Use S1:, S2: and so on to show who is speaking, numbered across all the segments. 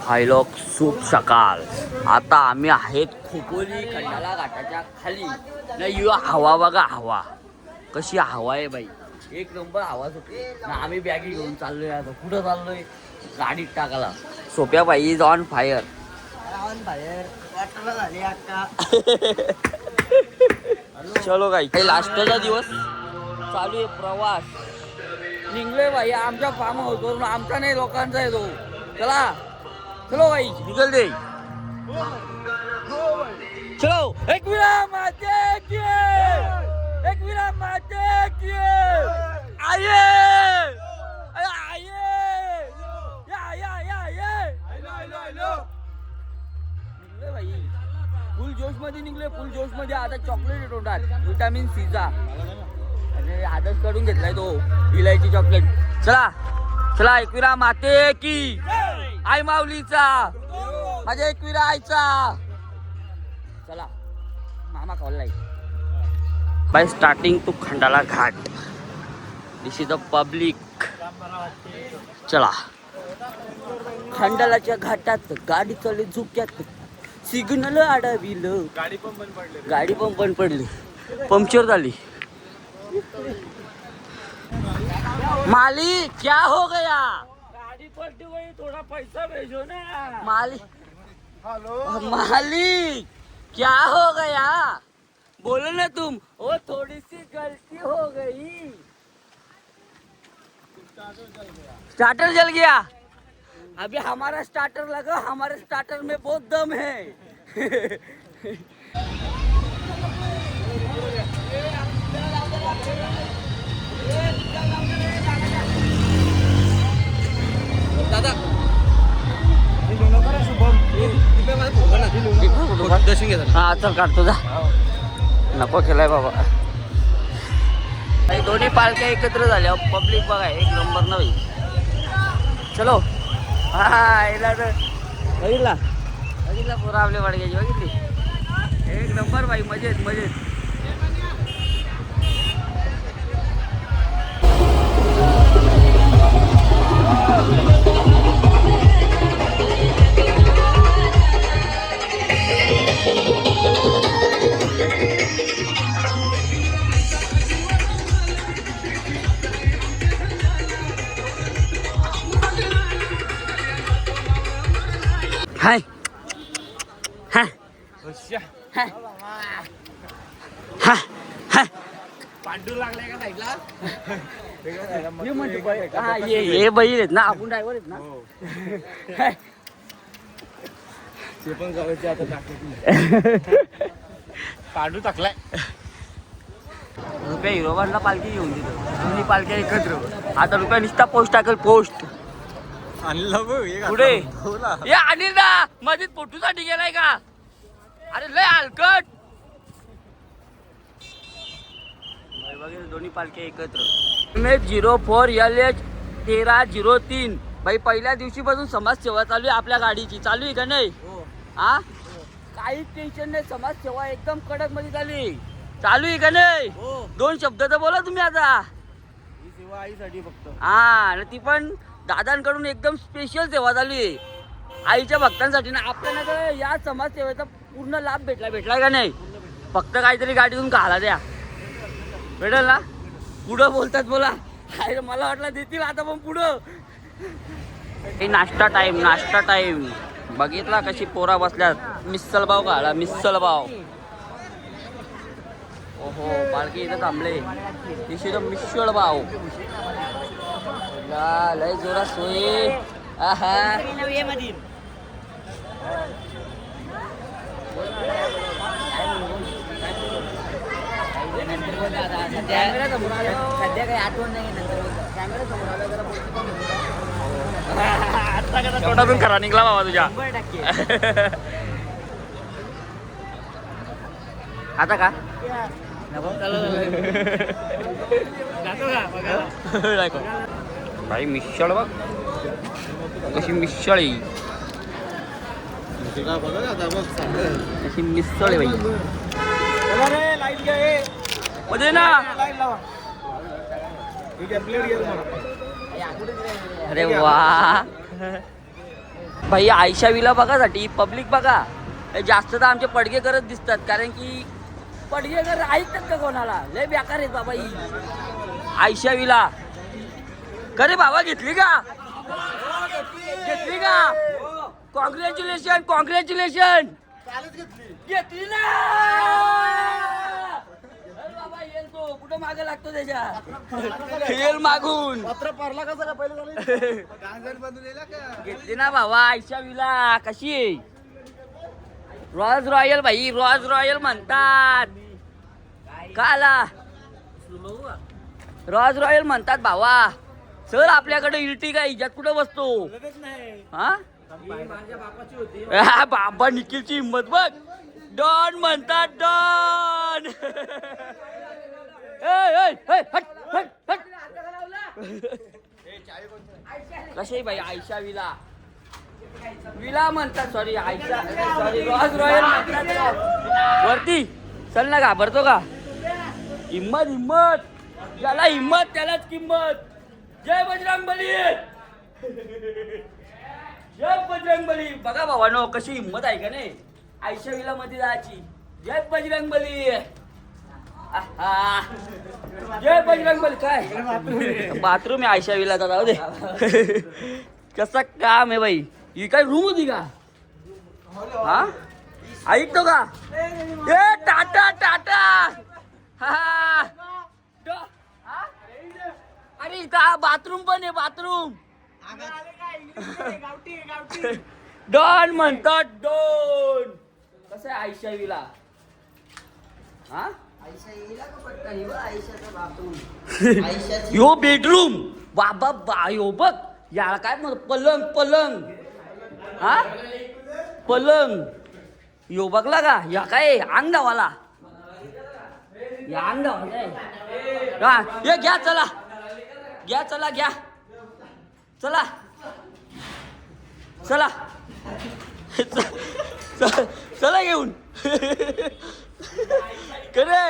S1: हाय लोक, शुभ सकाळ. आता आम्ही आहेत खोपोली खंडाला घाटाच्या खाली. नाही हवा बघा, हवा कशी हवा आहे बाई, एक नंबर हवा सुटली ना. आम्ही बॅगी घेऊन चाललोय. आता कुठं चाललोय? गाडीत टाकायला. सोप्या बाई इज ऑन फायर. चलो गाई, लास्टचा दिवस चालू आहे. प्रवास निघलोय बाई आमच्या फार्म हाऊस वरून. आमचा नाही, लोकांचा आहे तो. चला चलो भाई, निकल दे. चलो. एक विराम माते की, एक विराम माते की. आइए आइए, या निघले भाई, फुल जोश मध्ये निघले, फुल जोश मध्ये. आता चॉकलेट तोंडात, विटामिन सीचा. आणि आदर्श कडून घेतलाय तो इलायची चॉकलेट. चला चला, एकविरा माते की, आई माऊलीचा, माझ्या एकविरा आईचा. चला, मामा कॉललाय. Bye starting to Khandala Ghat. This is the public. चला, खंडालाच्या घाटात गाडी चालली झुक्यात. सिग्नल अडविलं, गाडी पण बंद पडली, पंक्चर झाली. मालिक क्या हो गया? गाड़ी पलटी गई, थोड़ा पैसा भेजो ना. मालिक, हेलो मालिक क्या हो गया? बोलो ना तुम. वो थोड़ी सी गलती हो गई. स्टार्टर जल गया. अभी हमारा स्टार्टर लगा, हमारे स्टार्टर में बहुत दम है. दादा हा चल, काढतो जा. नको केलाय बाबा. दोन्ही पालख्या एकत्र झाल्या. पब्लिक बघा, एक नंबर नव्हे. चलो. हा बघितला बघितला पुरा आपल्या वाडग्याची, बघितली. एक नंबर बाई, मजेत मजेत. हाय हाय हाय हाय. पांडू लागलाय का साईडला? हे बैल आहेत ना, आपण ड्रायव्हर आहेत ना. ते पण गावाचे आता टाकले. पांडू टाकलाय. रुपया हिरोबांना पालखी घेऊन दिली, दोन्ही पालख्या एकत्र. आता रुपया निस्ता पोस्ट टाकल, पोस्ट. पुढे हे अनिल ना मध्येच फोटोसाठी गेलाय का? अरे लय हलकट. दोन्ही पालख्या एकत्र. 04 LH 1303. भाई पहिल्या दिवशीपासून समाजसेवा चालू आहे आपल्या गाडीची. चालू आहे का नाही? हा, काही टेन्शन नाही. समाजसेवा एकदम कडक मध्ये चालू आहे. चालू आहे का नाही? दोन शब्द तर बोला तुम्ही आता. सेवा आईसाठी फक्त. हा, ती पण दादांकडून एकदम स्पेशल सेवा चालू आहे आईच्या भक्तांसाठी ना. आपल्याला तर या समाजसेवेचा पूर्ण लाभ भेटलाय का नाही? फक्त काहीतरी गाडीतून घाला द्या, भेटेल ना. पुढं बोलतात बोला. मला वाटलं देतील आता, पण पुढं. नाश्ता टाइम बघितला कशी पोरा बसल्यात. मिसल पाव खाला, मिसल पाव. ओहो, बाळकी इथं थांबले. दिशेचं मिसळ पाव. लय जोरात सोय. सध्या काही आठवण नाही. नंतर तोंडातून खरा निघला बाबा तुझ्या. आता का भाई मिसळ बघ कशी मिसळ आहे. कशी मिसळ आहे बाई. मध्ये ना. अरे वा. भाई आयशा विला बघासाठी पब्लिक बघा जास्त तर आमचे पडगे करत दिसतात, कारण की पडगेकर ऐकतात का कोणाला, लय बेकार आहेत बाबा ही आयशा विला. करे बाबा घेतली का, घेतली का? Congratulation congratulation. घेतली ना बाबा. येईल तो कुठं मागे लागतो त्याच्या, येईल मागून. घेतली ना भावा आयशा विला. कशी आहे? रॉयल्स रॉयल भाई, रॉयल्स रॉयल म्हणतात काला, रॉयल्स रॉयल म्हणतात भावा. सर आपल्याकडे इर्टिगा हिच्यात कुठं बसतो हा? बाबा निखिलची हिंमत बघ. डॉन म्हणतात डॉन. कसे भाई आयशा विला, विला म्हणतात, sorry Ayesha, sorry Royals royal म्हणतात वरती. चल ना, घाबरतो का? हिम्मत हिम्मत, ज्याला हिम्मत त्यालाच किंमत. जय बजरंग बली, जय बजरंग बली. बघा भावानो कशी हिंमत आहे का नाही आयशा विला मध्ये जायची. जय बजरंग बली, जय बजरंग बली. काय बाथरूम आहे आयशा विला, जाऊ दे. कसं काम आहे बाई. ही काय रूम होती का? हा ऐकतो का? ए टाटा टाटा. हा अरे इथं बाथरूम पण आहे, बाथरूम. डॉन म्हणतात डॉन. कसं आहे आयशा विला? हा यो बेडरूम बाबा बा. यो बघ याला काय म्हणतो, पलंग पलंग. हा पलंग. यो बघला का? या काय अंगावाला, या अंगावाला. हा ये घ्या, चला घ्या, चला घ्या, चला चला चला घेऊन. करे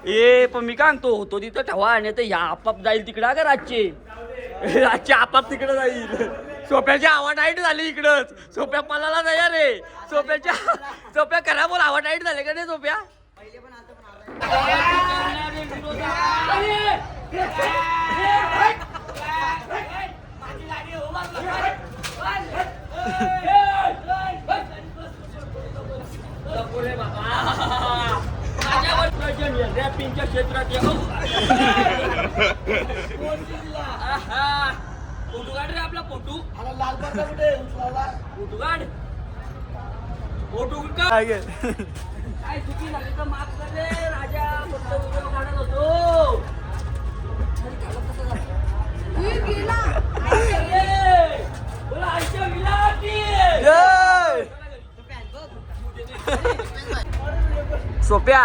S1: ए पण मी काय सांगतो, तो तिथं ठेवा आणि तर या आपाप जाईल तिकडं का रातचे. रातचे आपाप तिकडं जाईल. सोप्याची आवाटाईट झाली इकडंच. सोप्या पलाला तयार रे. सोप्या करा बोल, आवाटाईट झाले का नाही सोप्या? रॅपिंगच्या क्षेत्रात फोटो काढ रे आपला. फोटो लाल कुठे फोटो काढ. फोटो काय चुकी झाली तर माफ कर रे राजा. फोटो काढत होतो. बोला आयशा विला की सोप्या.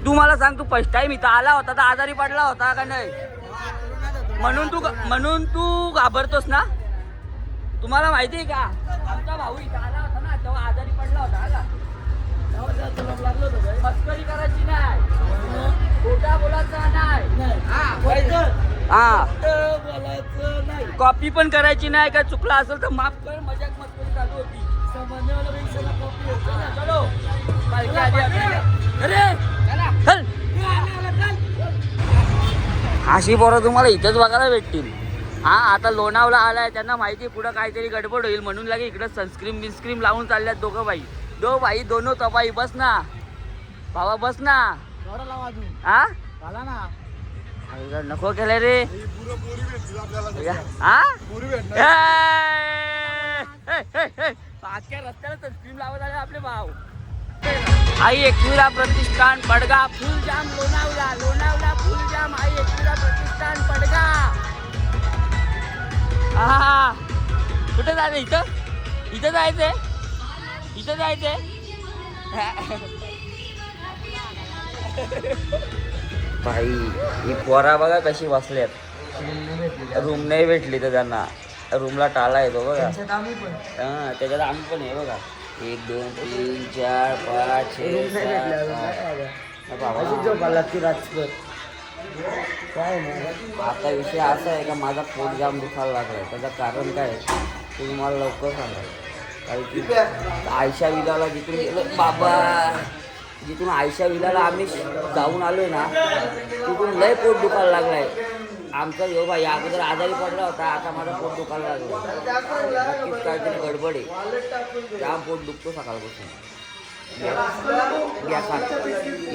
S1: तू मला सांग, तू फर्स्ट टाइम इथं आला होता तर आजारी पडला होता का नाही? म्हणून तू घाबरतोस ना? तुम्हाला माहिती आहे का आमचा भाऊ इथं आला होता ना तेव्हा आजारी पडला होता का? मस्करी करायची नाही, खोटा बोलायचा नाही, कॉपी पण करायची नाही. काय चुकला असेल तर माफ कर. मजाक मस्करी चालू होती. चलो अशी पोरं तुम्हाला इथंच बघायला भेटतील. हा आता लोणावला आलाय, त्यांना माहिती पुढं काहीतरी गडबड होईल म्हणून लागे इकडं सनस्क्रीम बिनस्क्रीम लावून चालल्यात दोघं भाई. दो भाई दोनो तबाई. बस ना बाबा, बस ना. हा नको केलं रे. हा रस्त्याला सनस्क्रीम लावत आले आपले भाऊ. आई एकविरा प्रतिष्ठान पडगा फुल जाम लोणावला. लोणावला फुल जाम. आई एकविरा प्रतिष्ठान पडगा. हा कुठे जायचं? इथं जायचंय, इथं जायचंय. भाई ही पोरा बघा कशी बसल्यात. रूम नाही भेटली तर त्यांना रूमला टाळा येतो बघा. हा त्याच्यात आम्ही पण आहे बघा. 1 2 3 4 5 6 7 8. काय नाही आता विषय असा आहे का माझा पोट जाम दुखायला लागलाय. त्याचं कारण काय तुम्ही मला लवकर सांगा. कारण की आयशा विलाला जिथून गेलो बाबा, जिथून आयशा विलाला आम्ही जाऊन आलोय ना तिथून लय पोट दुखायला लागलाय आमचा. यो भाई अगोदर आजारी पडला होता, आता माझा पोट दुखायला लागला. नक्कीच काहीतरी गडबड आहे. जाम पोट दुखतो सकाळपासून.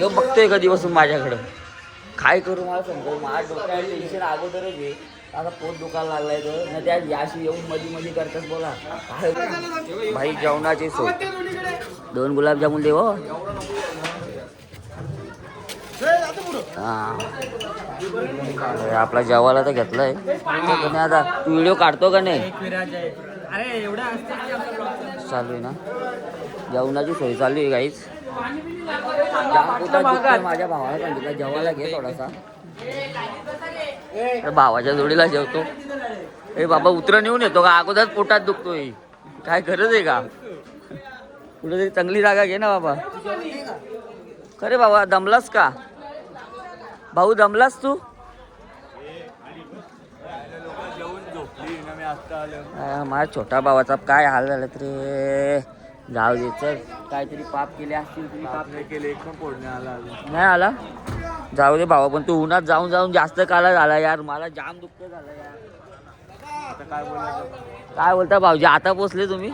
S1: यो बघतोय कधीपासून माझ्याकडं. काय करू मला समजा. माझ्या डोक्याला टेन्शन अगोदरच आहे. आता पोट दुखायला लागलाय तर ना त्या याशी येऊन मध्ये करतात बोला. काय भाई जेवणाची सोय 2 गुलाबजामुन देव. हा आपला जेवायला तर घेतलाय. आता तू व्हिडिओ काढतो का नाही. चालू आहे ना जेवणाची सोय चालू आहे गाईच. माझ्या भावाला सांगितलं जेवायला घे थोडासा. भावाच्या जोडीला जेवतो. ए बाबा उतर नेऊन येतो का अगोदर पोटात दुखतोय. काय गरज आहे का. कुठेतरी चांगली जागा घे ना बाबा. खरे बाबा दमलास का भाऊ. दमलास तू. माझ्या छोटा भावाचा काय हाल झाला रे. जाऊ दे चल. काहीतरी पाप केले असतील. तुम्ही पाप नाही केले. नाही आला. जाऊ दे भावा. पण तू उन्हात जाऊन जाऊन जास्त काला झाला यार. मला जाम दुःख झालं यार. आता काय बोलता भाऊजी. आता पोचले तुम्ही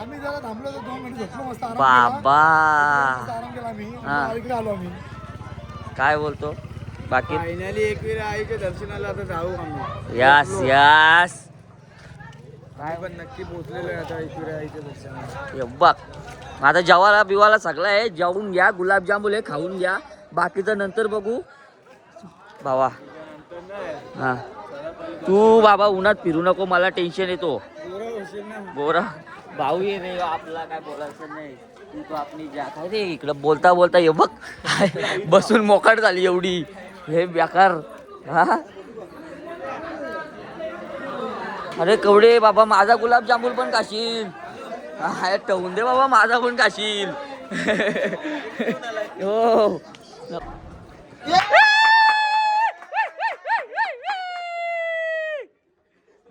S1: बाबा. हा काय बोलतो बाकी. फायनली एकवीर आईच्या दर्शनाला आता जाऊ आम्ही. Yes yes. काय पण नक्की पोहोचलेलो आहे आता एकवीर आईच्या दर्शनाला. बघ आता जेवायला बिवाला सगळं आहे. जेवून घ्या. गुलाबजामुन हे खाऊन घ्या. बाकीचं नंतर बघू भावा. हा तू बाबा उन्हात फिरू नको. मला टेन्शन येतो. बोरा भाऊ ये नाही आपला काय बोलायचं नाही. तू आपली ज्या काय रे इकडं बोलता बोलता ये बघ बसून मोकाट झाली एवढी. हे बेकार. हा अरे कवडे बाबा माझा गुलाबजामुन पण खाशील. हा ठेवून दे बाबा माझा पण खाशील. हो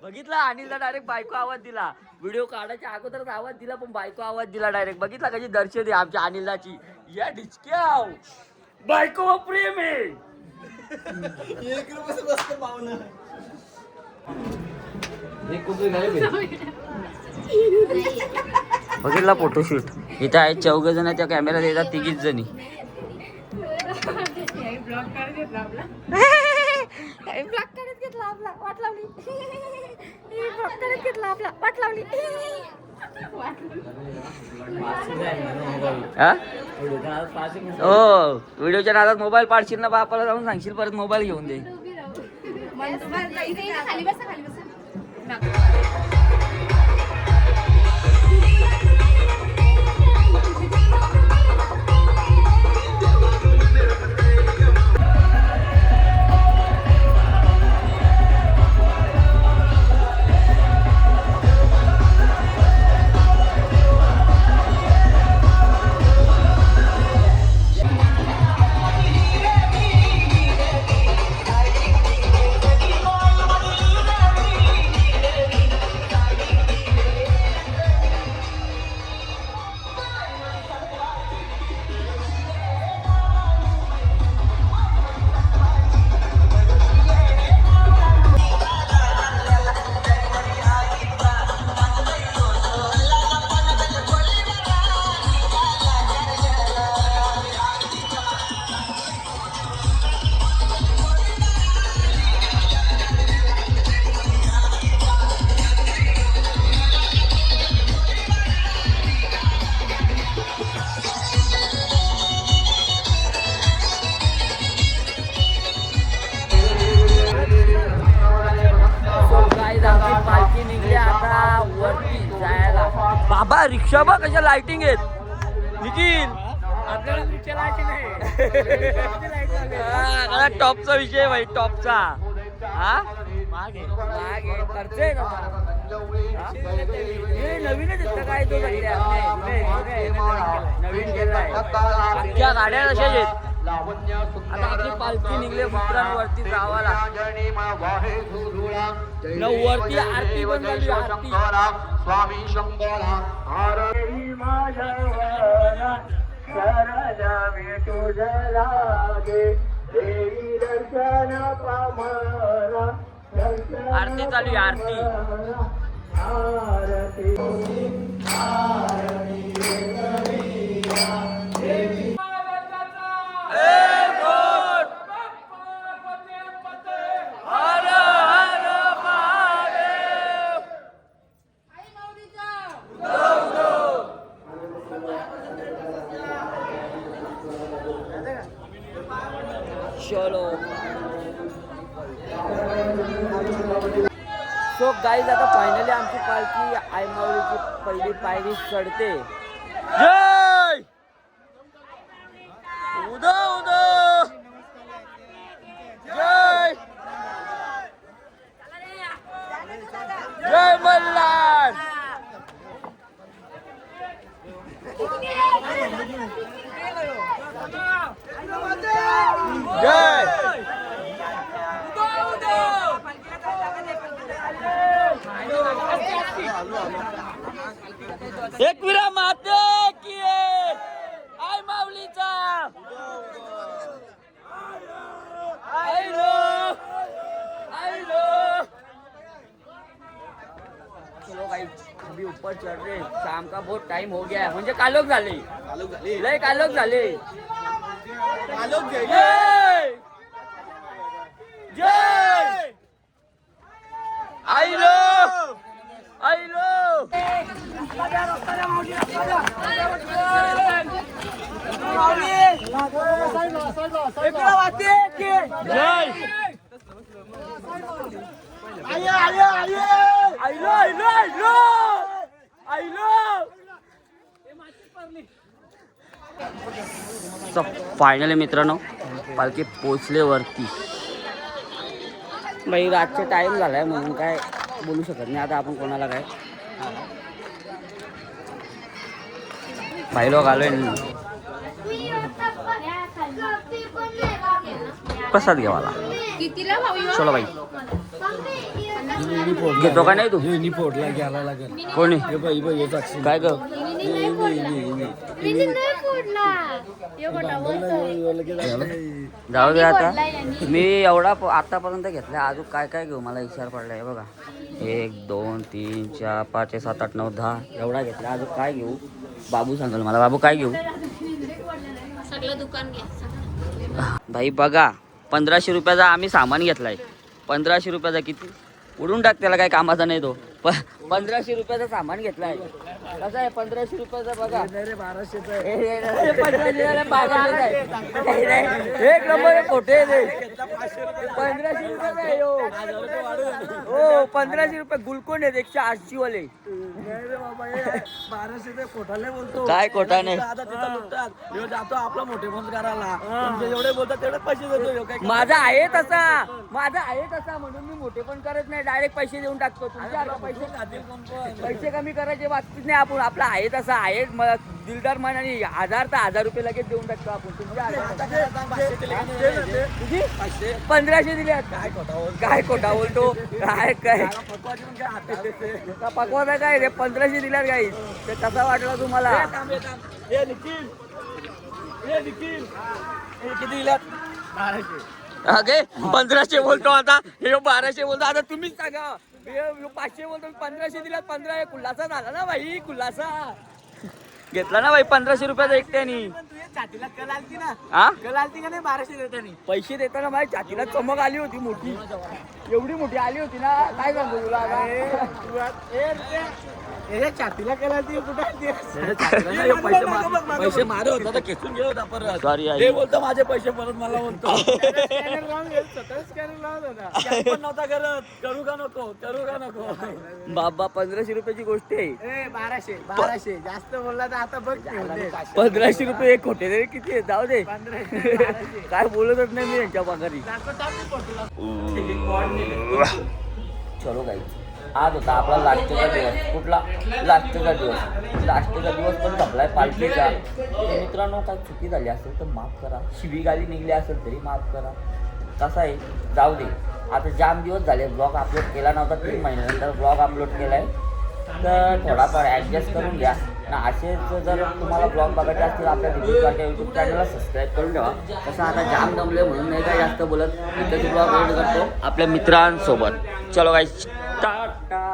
S1: बघितला अनिलला डायरेक्ट बायको आवाज दिला. व्हिडिओ काढायच्या अगोदरच आवाज दिला पण बायको आवाज दिला डायरेक्ट. बघितला कशी दर्शन आहे आमच्या अनिलाची. या डिचक्या बायको प्रेम आहे. बघितला फोटोशूट. इथं आहेत 14 जण. त्या कॅमेऱ्यात येतात 3 जणी. हो व्हिडिओच्या नादात मोबाईल पाडशील ना बापाला जाऊन सांगशील परत मोबाईल घेऊन दे. बाबा रिक्षा बघ कशा लाइटिंग आहेत निखिल. टॉपचा विषय भाई टॉपचा. हा नवीनच येत काय तो नवीन केलाय. अख्ख्या गाड्या कशा आहेत आता आपली पालखी निघले मित्रांवरती जावाला वरती आरती पण झाली आरती
S2: स्वामी शंकरा
S1: आरती चालू आहे, आरती चलो सो गाईज आता फायनली आमची पालखी आईमाऊलीची पहिली पायरी चढते. जय उदो उदो जय जय मल्हार जय एक विरा माते की आई माऊलीचा चलो भाई अभी ऊपर चढ़ रहे, शाम का बहुत टाइम हो गया है. म्हणजे कालोख झाले लय कालोख झाले. जय जय आईलो आईलो जय ILO ILO ILO ILO. Finally मित्रांनो पालखी पोचले वरती. बाई रातचा टाइम झालाय म्हणून काय बोलू शकत नाही आता आपण कोणाला काय. पाहिलो आलोय प्रसाद घेवाला. चलो बाई घेतो का नाही तू
S3: फोडला घ्यायला लागेल.
S1: कोणी काय ग जाऊ दे आता. मी एवढा आतापर्यंत घेतलाय अजून काय काय घेऊ मला विचार पडलाय. बघा 1 2 3 4 5 6 7 8 9 10 एवढा घेतला अजून काय घेऊ बाबू सांगेल मला. बाबू काय घेऊ
S4: सगळं दुकान घ्या
S1: भाई. बघा 1500 रुपयाचा आम्ही सामान घेतलाय. 1500 रुपयाचा किती उडून टाक त्याला काय कामाचा नाही तो. 1500 रुपयाचा सामान घेतलाय. कसं आहे 1500 रुपयाचा बघा 1200 एक नंबर खोटे 1500 रुपये हो 1500 रुपये गुलकोंड आहेत 180 वाले.
S3: 1200 खोटाले बोलतो.
S1: काय खोटा नाही
S3: आता तिथं लुटतात. ह्यो जातो आपला मोठे फोन करायला. तुमचे जेवढे बोलतात तेवढे पैसे देतो. ह्यो काय
S1: माझा आहे तसा म्हणून मी मोठे पण करत नाही. डायरेक्ट पैसे देऊन टाकतो. तुमच्या पैसे
S3: खातील कोण पण.
S1: पैसे कमी करायचे बाबतीत नाही आपण. आपला आहे तसा आहे दिलदार मन आणि 1000 तर 1000 रुपये लगेच देऊन टाकतो आपण. तुमच्या 1500 दिले. काय खोटा बोलतो काय काय पकवाचा काय रे 1500 दिल्यात काही ते कसा वाटला तुम्हाला.
S3: हे निखिल किती दिल्यात 1200.
S1: अगे 1500 बोलतो आता हे 1200 बोलतो. आता तुम्हीच सांगा 500 बोलतो 1500 दिल्यात. 15 खुलासा झाला ना भाई. खुलासा घेतला ना भाई 1500 रुपयाचा एकट्यानी.
S3: छातीला कल आलती ना.
S1: हा
S3: कल आलती का नाही 1200 देतानी.
S1: पैसे देताना माझ्या छातीला चमक आली होती मोठी. एवढी मोठी आली होती ना काय सांगू तुला आता.
S3: छातीला कल आलती कुठे
S1: पैसे मारे होता तर खेचून गेलो होता परत. सॉरी
S3: हे बोलतो माझे पैसे परत मला बोलतो. नव्हता करत. करू का नको
S1: बाबा 1500 रुपयाची गोष्ट आहे.
S3: 1200 जास्त बोलला तर आता बघ
S1: 1500 रुपये एक खोटे रे किती आहे जाऊ दे. काय बोलतच नाही मी यांच्या पगारी. चलो गाई आज होता आपला लास्टचा दिवस. कुठला लास्टचा दिवस पण संपलाय पालखीचा. तर मित्रांनो काही चुकी झाली असेल तर माफ करा, शिवीगाली निघली असेल तरी माफ करा. कसं आहे जाऊ दे. आता जाम दिवस झाले ब्लॉग अपलोड केला नव्हता, 3 महिन्यानंतर ब्लॉग अपलोड केला आहे. तर थोडाफार ॲडजस्ट करून घ्या ना. असेच जर तुम्हाला ब्लॉग बघायचे असतील आपल्या यूट्यूब चॅनलला सबस्क्राईब करून ठेवा. कसं आता जाम जमले म्हणून नाही काय जास्त बोलत, इथेच ब्लॉग एड करतो आपल्या मित्रांसोबत. चलो गाईस, टाटा.